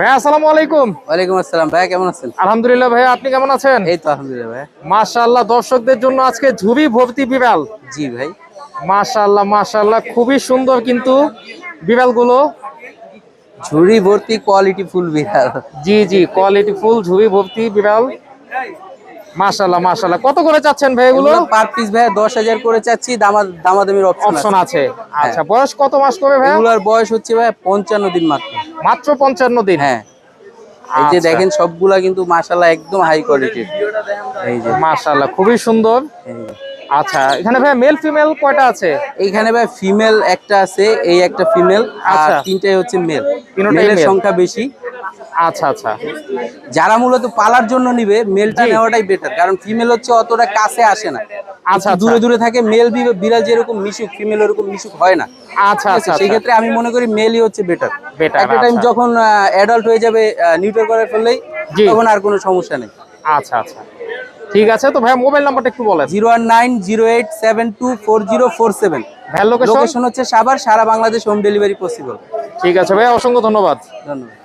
ভাইয়া আসসালামু আলাইকুম। ওয়ালাইকুম আসসালাম ভাই, কেমন আছেন? আলহামদুলিল্লাহ ভাইয়া, আপনি কেমন আছেন? এই তো আলহামদুলিল্লাহ ভাই। মাশাআল্লাহ, দর্শকদের জন্য আজকে ঝুড়ি ভর্তি বিড়াল। জি ভাই, মাশাআল্লাহ মাশাআল্লাহ, খুবই সুন্দর কিন্তু বিড়ালগুলো। ঝুড়ি ভর্তি কোয়ালিটি ফুল বিড়াল। জি জি, কোয়ালিটি ফুল ঝুড়ি ভর্তি বিড়াল। মাশাআল্লাহ মাশাআল্লাহ, কত করে চাচ্ছেন ভাই এগুলো? এগুলো পার পিস ভাই 10,000 করে চাচ্ছি, দামাদামির অপশন অপশন আছে। আছে। হ্যাঁ, আচ্ছা, বয়স কত মাস করে ভাইয়া? এগুলোর বয়স হচ্ছে ভাই 55 দিন মাত্র। মাত্র 55 দিন। হ্যাঁ, এই যে আচ্ছা দেখেন সবগুলা কিন্তু মাশাআল্লাহ একদম হাই কোয়ালিটির। এই যে মাশাআল্লাহ, খুবই সুন্দর। এই যে। আচ্ছা, এখানে ভাইয়া মেল ফিমেল কয়টা আছে? এইখানে ভাই ফিমেল একটা আছে, এই একটা ফিমেল, আর আচ্ছা, তিনটাই হচ্ছে মেল। তিনটাই মেলের মেল। সংখ্যা বেশি। আচ্ছা আচ্ছা। যারা মূলত পালার জন্য নিবে মেলটা জি। নেওয়াটাই বেটার, কারণ ফিমেল হচ্ছে অতটা কাছে আসে না, আচ্ছা একটু আচ্ছা দূরে দূরে থাকে। মেল বিড়াল যেরকম মিশুক, ফিমেল ওরকম মিশুক হয় না। আচ্ছা ঠিক আছে, আচ্ছা সেই আচ্ছা। ক্ষেত্রে আমি মনে করি মেলই হচ্ছে বেটার। বেটার, একটা টাইম আচ্ছা। যখন অ্যাডাল্ট হয়ে যাবে, নিউটার করে ফেললেই জি। তখন আর কোনো সমস্যা নেই। আচ্ছা আচ্ছা, ঠিক আছে। তো ভাইয়া মোবাইল নাম্বারটা একটু বলেন। 01908724047। ভাইয়ার লোকেশন? লোকেশন হচ্ছে সাভার, সারা বাংলাদেশ হোম ডেলিভারি পসিবল। ঠিক আছে ভাইয়া, অসংখ্য ধন্যবাদ। ধন্যবাদ।